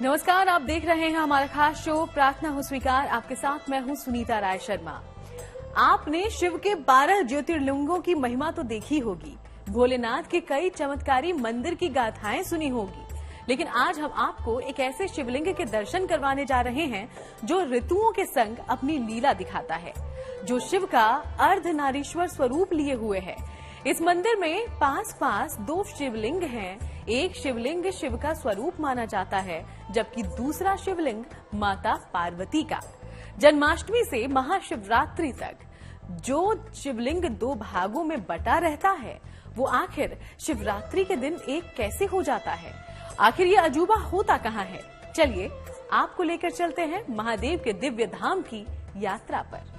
नमस्कार, आप देख रहे हैं हमारा खास शो प्रार्थना हो स्वीकार। आपके साथ मैं हूं सुनीता राय शर्मा। आपने शिव के 12 ज्योतिर्लिंगों की महिमा तो देखी होगी, भोलेनाथ के कई चमत्कारी मंदिर की गाथाएं सुनी होगी, लेकिन आज हम आपको एक ऐसे शिवलिंग के दर्शन करवाने जा रहे हैं जो ऋतुओं के संग अपनी लीला दिखाता है, जो शिव का अर्धनारीश्वर स्वरूप लिए हुए है। इस मंदिर में पास दो शिवलिंग हैं। एक शिवलिंग शिव का स्वरूप माना जाता है, जबकि दूसरा शिवलिंग माता पार्वती का। जन्माष्टमी से महाशिवरात्रि तक जो शिवलिंग दो भागों में बटा रहता है, वो आखिर शिवरात्रि के दिन एक कैसे हो जाता है? आखिर ये अजूबा होता कहाँ है? चलिए आपको लेकर चलते हैं महादेव के दिव्य धाम की यात्रा पर।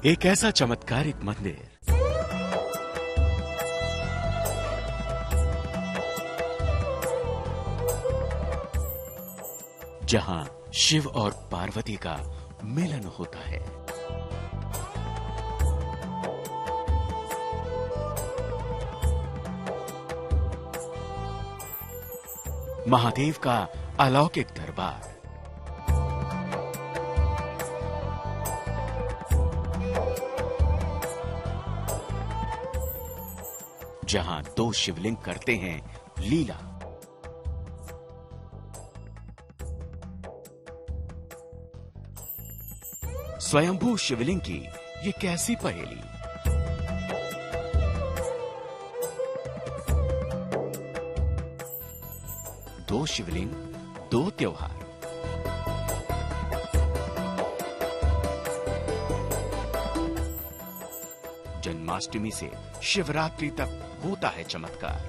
एक ऐसा चमत्कारिक मंदिर जहां शिव और पार्वती का मिलन होता है। महादेव का अलौकिक दरबार। जहां दो शिवलिंग करते हैं लीला। स्वयंभू शिवलिंग की ये कैसी पहेली? दो शिवलिंग, दो त्योहार। जन्माष्टमी से शिवरात्रि तक होता है चमत्कार।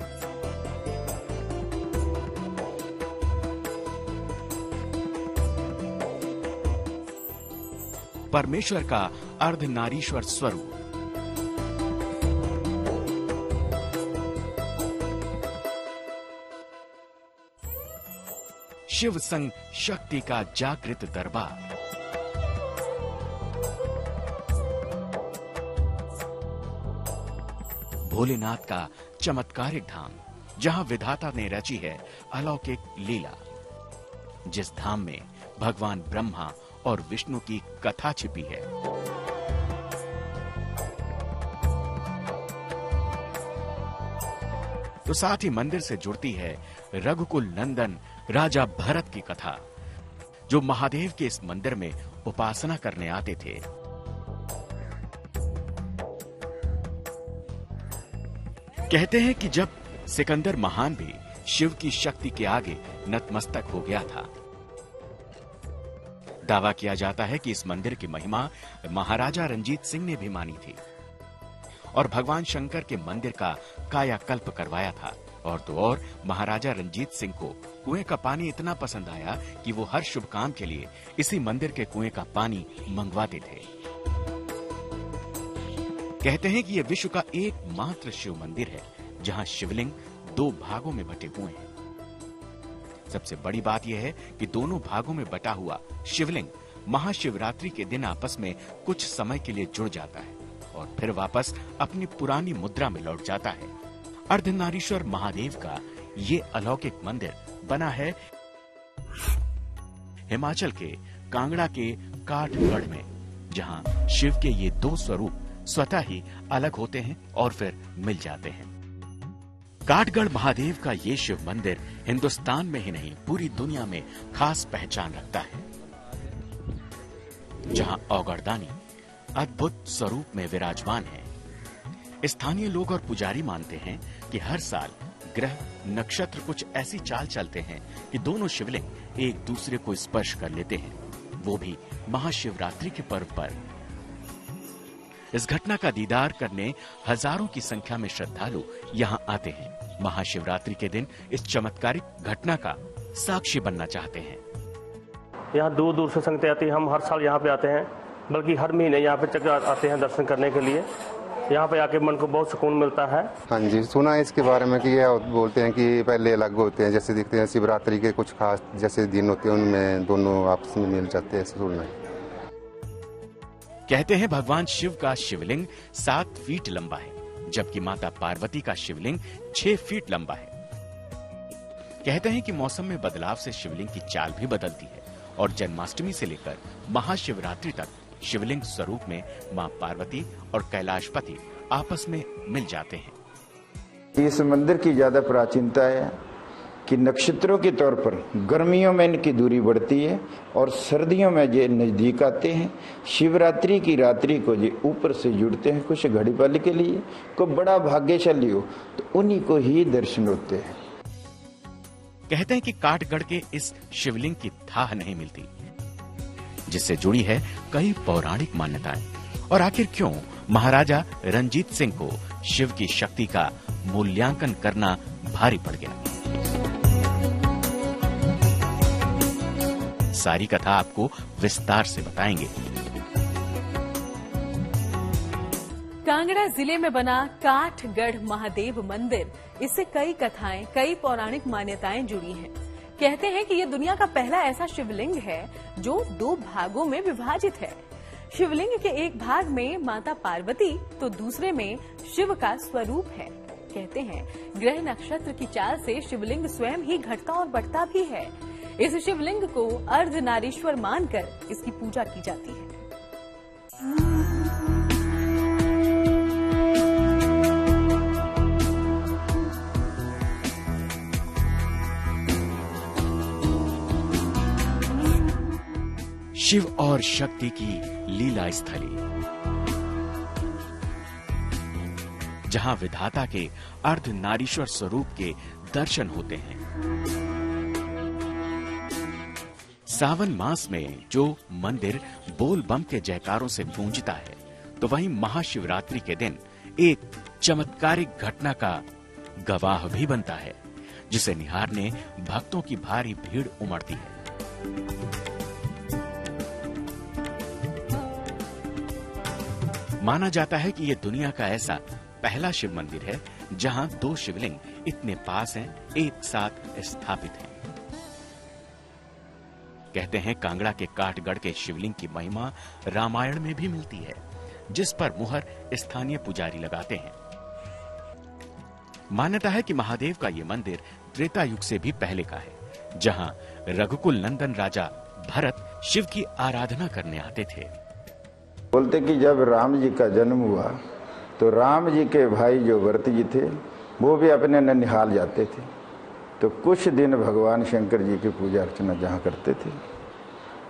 परमेश्वर का अर्धनारीश्वर स्वरूप। शिव संग शक्ति का जागृत दरबार। भोलेनाथ का चमत्कारिक धाम, जहां विधाता ने रची है अलौकिक लीला। जिस धाम में भगवान ब्रह्मा और विष्णु की कथा छिपी है। तो साथ ही मंदिर से जुड़ती है रघुकुल नंदन राजा भरत की कथा, जो महादेव के इस मंदिर में उपासना करने आते थे। कहते हैं कि जब सिकंदर महान भी शिव की शक्ति के आगे नतमस्तक हो गया था। दावा किया जाता है कि इस मंदिर की महिमा महाराजा रंजीत सिंह ने भी मानी थी और भगवान शंकर के मंदिर का कायाकल्प करवाया था। और तो और महाराजा रंजीत सिंह को कुएं का पानी इतना पसंद आया कि वो हर शुभ काम के लिए इसी मंदिर के कुएं का पानी मंगवाते थे। कहते हैं कि यह विश्व का एकमात्र शिव मंदिर है जहां शिवलिंग दो भागों में बटे हुए हैं। सबसे बड़ी बात यह है कि दोनों भागों में बटा हुआ शिवलिंग महाशिवरात्रि के दिन आपस में कुछ समय के लिए जुड़ जाता है और फिर वापस अपनी पुरानी मुद्रा में लौट जाता है। अर्धनारीश्वर महादेव का ये अलौकिक मंदिर बना है हिमाचल के कांगड़ा के काठगढ़ में, जहां शिव के ये दो स्वरूप स्वतः ही अलग होते हैं और फिर मिल जाते हैं। काठगढ़ महादेव का ये शिव मंदिर हिंदुस्तान में ही नहीं पूरी दुनिया में खास पहचान रखता है, जहां औगरदानी अद्भुत स्वरूप में विराजमान है। स्थानीय लोग और पुजारी मानते हैं कि हर साल ग्रह नक्षत्र कुछ ऐसी चाल चलते हैं कि दोनों शिवलिंग एक दूसरे को स्पर्श कर लेते हैं, वो भी महाशिवरात्रि के पर्व पर। इस घटना का दीदार करने हजारों की संख्या में श्रद्धालु यहाँ आते हैं। महाशिवरात्रि के दिन इस चमत्कारिक घटना का साक्षी बनना चाहते हैं। यहाँ दूर दूर से संगतें आती हैं। हम हर साल यहाँ पे आते हैं, बल्कि हर महीने यहाँ पे चक्कर आते हैं दर्शन करने के लिए। यहाँ पे आके मन को बहुत सुकून मिलता है। हाँ जी, सुना है इसके बारे में कि ये बोलते हैं कि पहले अलग होते हैं, जैसे दिखते हैं शिवरात्रि के कुछ खास जैसे दिन होते हैं उनमें दोनों आपस में मिल जाते हैं, ऐसे सुनना है। कहते हैं भगवान शिव का शिवलिंग 7 फीट लंबा है, जबकि माता पार्वती का शिवलिंग 6 फीट लंबा है। कहते हैं कि मौसम में बदलाव से शिवलिंग की चाल भी बदलती है और जन्माष्टमी से लेकर महाशिवरात्रि तक शिवलिंग स्वरूप में मां पार्वती और कैलाशपति आपस में मिल जाते हैं। इस मंदिर की ज्यादा प्राचीनता है कि नक्षत्रों के तौर पर गर्मियों में इनकी दूरी बढ़ती है और सर्दियों में ये नजदीक आते हैं। शिवरात्रि की रात्रि को ये ऊपर से जुड़ते हैं कुछ घड़ी पल के लिए। को बड़ा भाग्यशाली हो तो उन्हीं को ही दर्शन होते हैं। कहते हैं कि काठगढ़ के इस शिवलिंग की थाह नहीं मिलती, जिससे जुड़ी है कई पौराणिक मान्यताएं। और आखिर क्यों महाराजा रंजीत सिंह को शिव की शक्ति का मूल्यांकन करना भारी पड़ गया? सारी कथा आपको विस्तार से बताएंगे। कांगड़ा जिले में बना काठगढ़ महादेव मंदिर, इससे कई कथाएं, कई पौराणिक मान्यताएं जुड़ी हैं। कहते हैं कि यह दुनिया का पहला ऐसा शिवलिंग है जो 2 भागों में विभाजित है। शिवलिंग के एक भाग में माता पार्वती तो दूसरे में शिव का स्वरूप है। कहते हैं ग्रह नक्षत्र की चाल से शिवलिंग स्वयं ही घटता और बढ़ता भी है। इस शिवलिंग को अर्धनारीश्वर मानकर इसकी पूजा की जाती है। शिव और शक्ति की लीला स्थली, जहां विधाता के अर्धनारीश्वर स्वरूप के दर्शन होते हैं। सावन मास में जो मंदिर बोल बम के जयकारों से गूंजता है, तो वहीं महाशिवरात्रि के दिन एक चमत्कारिक घटना का गवाह भी बनता है, जिसे निहारने भक्तों की भारी भीड़ उमड़ती है। माना जाता है कि यह दुनिया का ऐसा पहला शिव मंदिर है जहां 2 शिवलिंग इतने पास हैं, एक साथ स्थापित हैं। कहते हैं कांगड़ा के काठगढ़ के शिवलिंग की महिमा रामायण में भी मिलती है, जिस पर मुहर स्थानीय पुजारी लगाते हैं। मान्यता है कि महादेव का यह मंदिर त्रेता युग से भी पहले का है, जहां रघुकुल नंदन राजा भरत शिव की आराधना करने आते थे। बोलते कि जब राम जी का जन्म हुआ तो राम जी के भाई जो भरत जी थे वो भी अपने ननिहाल जाते थे, तो कुछ दिन भगवान शंकर जी की पूजा अर्चना जहाँ करते थे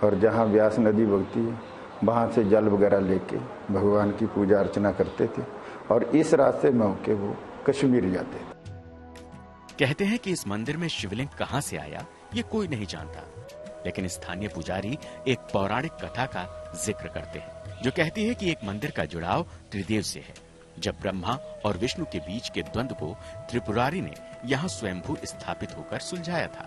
और जहाँ व्यास नदी बगती है वहाँ से जल वगैरह लेके भगवान की पूजा अर्चना करते थे और इस रास्ते में होके वो कश्मीर जाते थे। कहते हैं कि इस मंदिर में शिवलिंग कहाँ से आया ये कोई नहीं जानता, लेकिन स्थानीय पुजारी एक पौराणिक कथा का जिक्र करते हैं जो कहती है कि एक मंदिर का जुड़ाव त्रिदेव से है। जब ब्रह्मा और विष्णु के बीच के द्वंद्व को त्रिपुरारी ने यहाँ स्वयंभू स्थापित होकर सुलझाया था।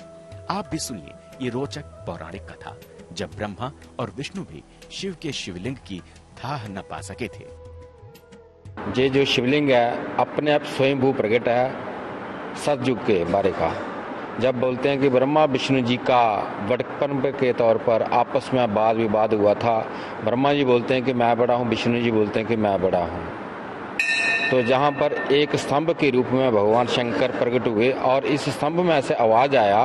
आप भी सुनिए ये रोचक पौराणिक कथा, जब ब्रह्मा और विष्णु भी शिव के शिवलिंग की थाह न पा सके थे। ये जो शिवलिंग है अपने आप स्वयंभू प्रकट है सतयुग के बारे का। जब बोलते हैं कि ब्रह्मा विष्णु जी का बड़पन के तौर पर आपस में वाद विवाद हुआ था, ब्रह्मा जी बोलते हैं कि मैं बड़ा हूँ, विष्णु जी बोलते हैं कि मैं बड़ा हूँ। तो जहाँ पर एक स्तंभ के रूप में भगवान शंकर प्रकट हुए और इस स्तंभ में ऐसे आवाज आया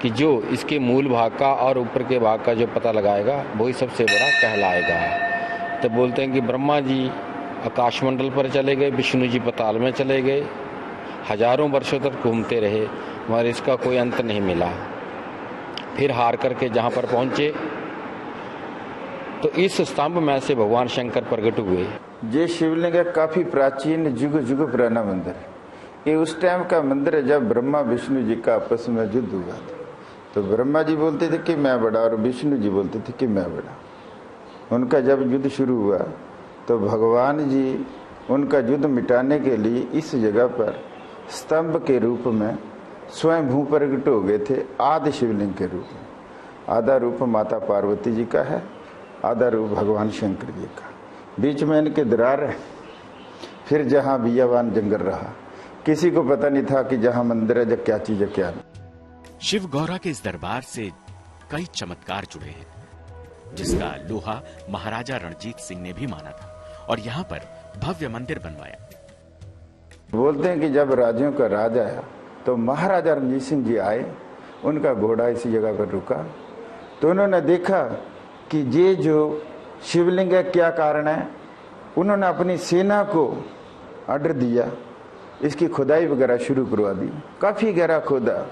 कि जो इसके मूल भाग का और ऊपर के भाग का जो पता लगाएगा वही सबसे बड़ा कहलाएगा। तो बोलते हैं कि ब्रह्मा जी आकाशमंडल पर चले गए, विष्णु जी पाताल में चले गए, हजारों वर्षों तक घूमते रहे मगर इसका कोई अंत नहीं मिला। फिर हार करके जहाँ पर पहुँचे तो इस स्तंभ में से भगवान शंकर प्रकट हुए। ये शिवलिंग है काफी प्राचीन जुग जुग पुराना मंदिर है। ये उस टाइम का मंदिर है जब ब्रह्मा विष्णु जी का आपस में युद्ध हुआ था। तो ब्रह्मा जी बोलते थे कि मैं बड़ा और विष्णु जी बोलते थे कि मैं बड़ा। उनका जब युद्ध शुरू हुआ तो भगवान जी उनका युद्ध मिटाने के लिए इस जगह पर स्तंभ के रूप में स्वयं भू प्रकट हो गए थे आदि शिवलिंग के रूप में। आधा रूप माता पार्वती जी का है, आधा रूप भगवान शंकर जी का। बीच में इनके दरार है। फिर जहाँ बियावान जंगल रहा, किसी को पता नहीं था कि जहाँ मंदिर है जब क्या चीज है क्या नहीं। शिव गौरा के इस दरबार से कई चमत्कार जुड़े हैं, जिसका लोहा महाराजा रणजीत सिंह ने भी माना था और यहाँ पर भव्य मंदिर बनवाया। बोलते हैं कि जब राजियों का राज आया तो महाराजा रणजीत सिंह जी आए, उनका घोड़ा इसी जगह पर रुका, तो उन्होंने देखा कि ये जो शिवलिंग है क्या कारण है। उन्होंने अपनी सेना को ऑर्डर दिया, इसकी खुदाई वगैरह शुरू करवा दी। काफी गहरा खोदा,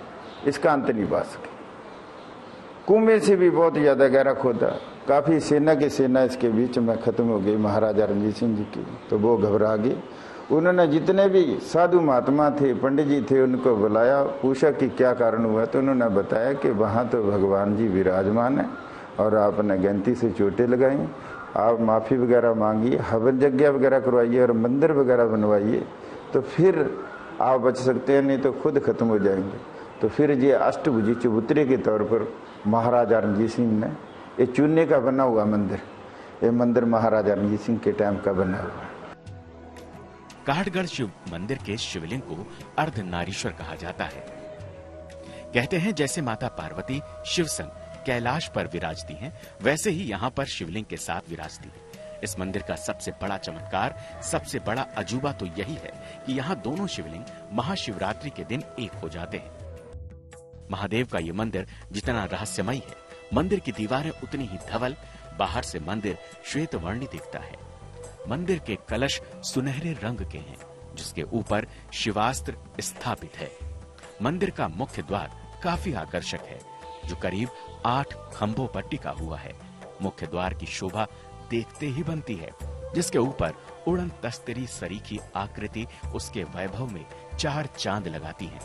इसका अंत नहीं पा सके। कुएं से भी बहुत ज्यादा गहरा खोदा, काफी सेना की सेना इसके बीच में खत्म हो गई महाराजा रणजीत सिंह जी की। तो वो घबरा गए। उन्होंने जितने भी साधु महात्मा थे, पंडित जी थे, उनको बुलाया, पूछा कि क्या कारण हुआ। तो उन्होंने बताया कि वहाँ तो भगवान जी विराजमान है और आपने गलती से चोटें लगाई, आप माफ़ी वगैरह मांगिए, हवन यज्ञ वगैरह करवाइए और मंदिर वगैरह बनवाइए, तो फिर आप बच सकते हैं, नहीं तो खुद खत्म हो जाएंगे। तो फिर ये अष्टभुजी चबूतरे के तौर पर महाराजा रणजीत सिंह ने, ये चूने का बना हुआ मंदिर, ये मंदिर महाराजा रणजीत सिंह के टाइम का बना हुआ है। काठगढ़ शिव मंदिर के शिवलिंग को अर्धनारीश्वर कहा जाता है। कहते हैं जैसे माता पार्वती शिव संग कैलाश पर विराजती हैं, वैसे ही यहाँ पर शिवलिंग के साथ विराजती है। इस मंदिर का सबसे बड़ा चमत्कार, सबसे बड़ा अजूबा तो यही है कि यहाँ दोनों शिवलिंग महाशिवरात्रि के दिन एक हो जाते हैं। महादेव का ये मंदिर जितना रहस्यमयी है, मंदिर की दीवारें उतनी ही धवल। बाहर से मंदिर श्वेत वर्णी दिखता है। मंदिर के कलश सुनहरे रंग के हैं, जिसके ऊपर शिवास्त्र स्थापित है। मंदिर का मुख्य द्वार काफी आकर्षक है, जो करीब 8 खंभों पर टिका हुआ है। मुख्य द्वार की शोभा देखते ही बनती है, जिसके ऊपर उड़न तस्तरी सरीखी आकृति उसके वैभव में 4 चांद लगाती है।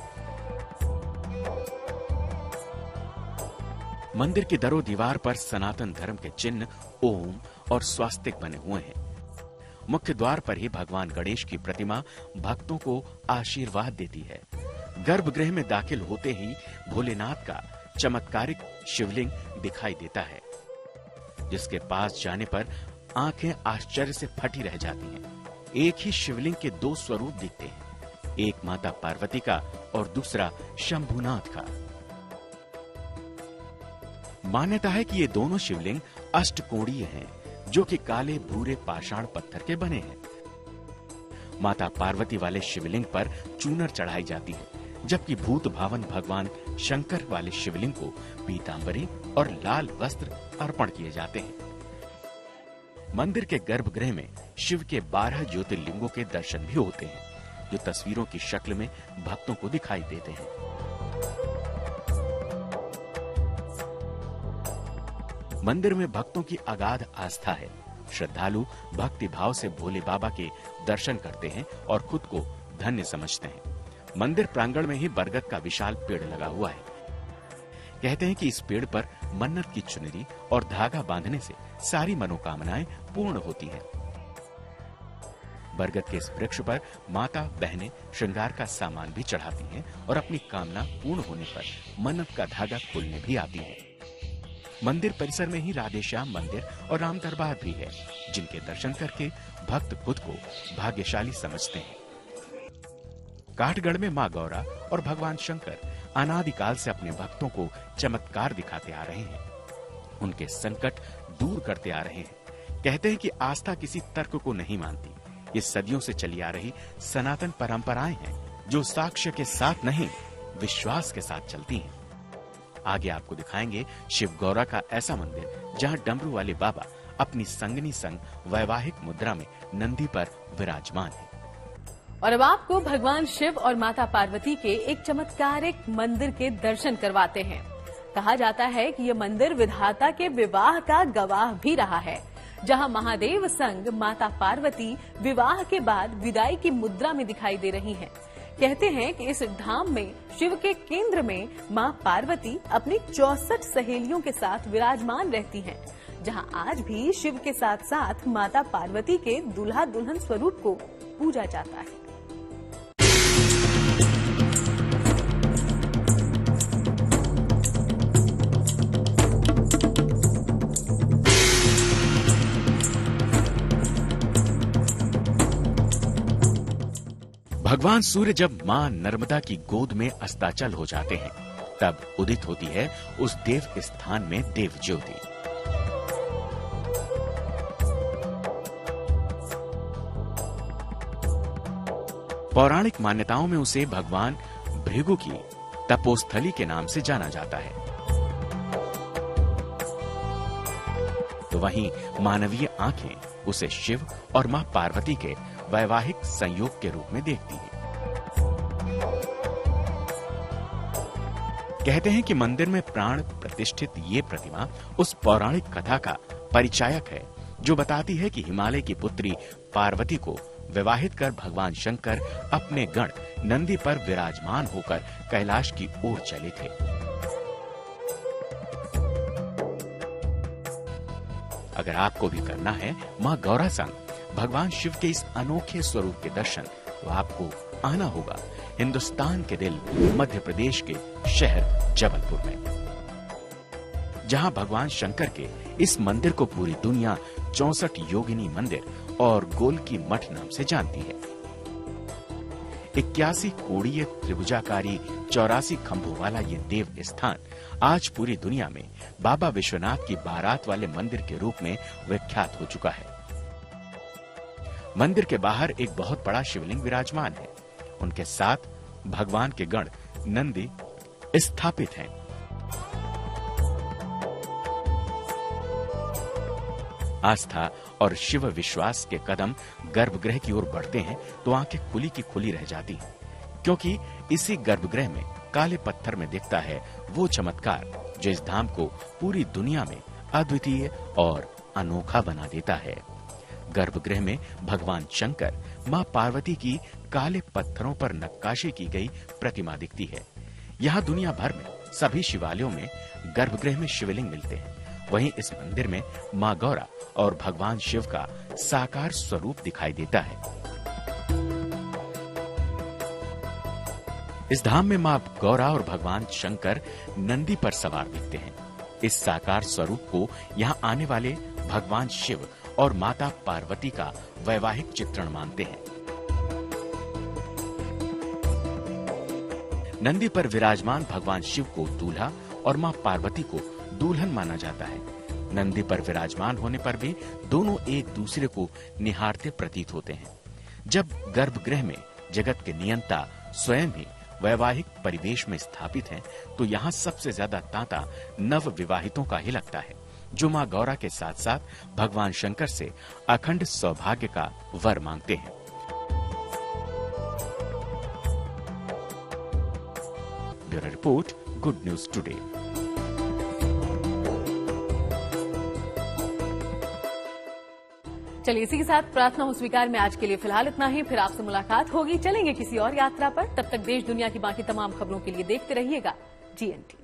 मंदिर की दरो दीवार पर सनातन धर्म के चिन्ह ओम और स्वास्तिक बने हुए हैं। मुख्य द्वार पर ही भगवान गणेश की प्रतिमा भक्तों को आशीर्वाद देती है। गर्भगृह में दाखिल होते ही भोलेनाथ का चमत्कारिक शिवलिंग दिखाई देता है, जिसके पास जाने पर आंखें आश्चर्य से फटी रह जाती हैं। एक ही शिवलिंग के 2 स्वरूप दिखते हैं, एक माता पार्वती का और दूसरा शंभुनाथ का। मान्यता है कि ये दोनों शिवलिंग अष्टकोणीय हैं, जो कि काले भूरे पाषाण पत्थर के बने हैं। माता पार्वती वाले शिवलिंग पर चूनर चढ़ाई जाती है, जबकि भूत भावन भगवान शंकर वाले शिवलिंग को पीतांबरी और लाल वस्त्र अर्पण किए जाते हैं। मंदिर के गर्भगृह में शिव के 12 ज्योतिर्लिंगों के दर्शन भी होते हैं, जो तस्वीरों की शक्ल में भक्तों को दिखाई देते हैं। मंदिर में भक्तों की अगाध आस्था है। श्रद्धालु भक्ति भाव से भोले बाबा के दर्शन करते हैं और खुद को धन्य समझते हैं। मंदिर प्रांगण में ही बरगद का विशाल पेड़ लगा हुआ है। कहते हैं कि इस पेड़ पर मन्नत की चुनरी और धागा बांधने से सारी मनोकामनाएं पूर्ण होती हैं। बरगद के इस वृक्ष पर माता बहनें श्रृंगार का सामान भी चढ़ाती हैं और अपनी कामना पूर्ण होने पर मन्नत का धागा खोलने भी आती हैं। मंदिर परिसर में ही राधे श्याम मंदिर और राम दरबार भी है, जिनके दर्शन करके भक्त खुद को भाग्यशाली समझते हैं। काठगढ़ में मां गौरा और भगवान शंकर अनादिकाल से अपने भक्तों को चमत्कार दिखाते आ रहे हैं, उनके संकट दूर करते आ रहे हैं। कहते हैं कि आस्था किसी तर्क को नहीं मानती, ये सदियों से चली आ रही सनातन परंपराएं हैं, जो साक्ष्य के साथ नहीं, विश्वास के साथ चलती हैं। आगे आपको दिखाएंगे शिव गौरा का ऐसा मंदिर जहां डमरू वाले बाबा अपनी संगनी संग वैवाहिक मुद्रा में नंदी पर विराजमान है। और अब आपको भगवान शिव और माता पार्वती के एक चमत्कारिक मंदिर के दर्शन करवाते हैं। कहा जाता है कि यह मंदिर विधाता के विवाह का गवाह भी रहा है, जहां महादेव संग माता पार्वती विवाह के बाद विदाई की मुद्रा में दिखाई दे रही हैं। कहते हैं कि इस धाम में शिव के केंद्र में मां पार्वती अपनी 64 सहेलियों के साथ विराजमान रहती हैं, जहां आज भी शिव के साथ साथ माता पार्वती के दूल्हा दुल्हन स्वरूप को पूजा जाता है। भगवान सूर्य जब मां नर्मदा की गोद में अस्ताचल हो जाते हैं, तब उदित होती है उस देव स्थान में देव ज्योति। पौराणिक मान्यताओं में उसे भगवान भृगु की तपोस्थली के नाम से जाना जाता है। तो वहीं मानवीय आंखें उसे शिव और मां पार्वती के वैवाहिक संयोग के रूप में देखती हैं। कहते हैं कि मंदिर में प्राण प्रतिष्ठित ये प्रतिमा उस पौराणिक कथा का परिचायक है जो बताती है कि हिमालय की पुत्री पार्वती को विवाहित कर भगवान शंकर अपने गण नंदी पर विराजमान होकर कैलाश की ओर चले थे। अगर आपको भी करना है मां गौरा संग भगवान शिव के इस अनोखे स्वरूप के दर्शन, तो आपको आना होगा हिंदुस्तान के दिल मध्य प्रदेश के शहर जबलपुर में, जहां भगवान शंकर के इस मंदिर को पूरी दुनिया 64 योगिनी मंदिर और गोलकी मठ नाम से जानती है। 81 कोणीय त्रिभुजाकारी 84 खंभों वाला ये देव स्थान आज पूरी दुनिया में बाबा विश्वनाथ की बारात वाले मंदिर के रूप में विख्यात हो चुका है। मंदिर के बाहर एक बहुत बड़ा शिवलिंग विराजमान है। उनके साथ भगवान के गण नंदी स्थापित हैं। आस्था और शिव विश्वास के कदम गर्भगृह की ओर बढ़ते हैं तो आंखें खुली की खुली रह जाती हैं, क्योंकि इसी गर्भगृह में काले पत्थर में दिखता है वो चमत्कार जो इस धाम को पूरी दुनिया में अद्वितीय और अनोखा बना देता है। गर्भगृह में भगवान शंकर, मां पार्वती की काले पत्थरों पर नक्काशी की गई प्रतिमा दिखती है। यहाँ दुनिया भर में सभी शिवालयों में गर्भगृह में शिवलिंग मिलते हैं। वहीं इस मंदिर में मां गौरा और भगवान शिव का साकार स्वरूप दिखाई देता है। इस धाम में मां गौरा और भगवान शंकर नंदी पर सवार दिखते हैं। इस साकार स्वरूप को यहाँ आने वाले भगवान शिव और माता पार्वती का वैवाहिक चित्रण मानते हैं। नंदी पर विराजमान भगवान शिव को दूल्हा और मां पार्वती को दुल्हन माना जाता है। नंदी पर विराजमान होने पर भी दोनों एक दूसरे को निहारते प्रतीत होते हैं। जब गर्भगृह में जगत के नियंता स्वयं ही वैवाहिक परिवेश में स्थापित हैं, तो यहाँ सबसे ज्यादा तांता नव विवाहितों का ही लगता है, जो मां गौरा के साथ साथ भगवान शंकर से अखंड सौभाग्य का वर मांगते हैं। Bureau report, good news today. चलिए इसी के साथ प्रार्थना हो स्वीकार में आज के लिए फिलहाल इतना ही। फिर आपसे मुलाकात होगी, चलेंगे किसी और यात्रा पर। तब तक देश दुनिया की बाकी तमाम खबरों के लिए देखते रहिएगा GNT।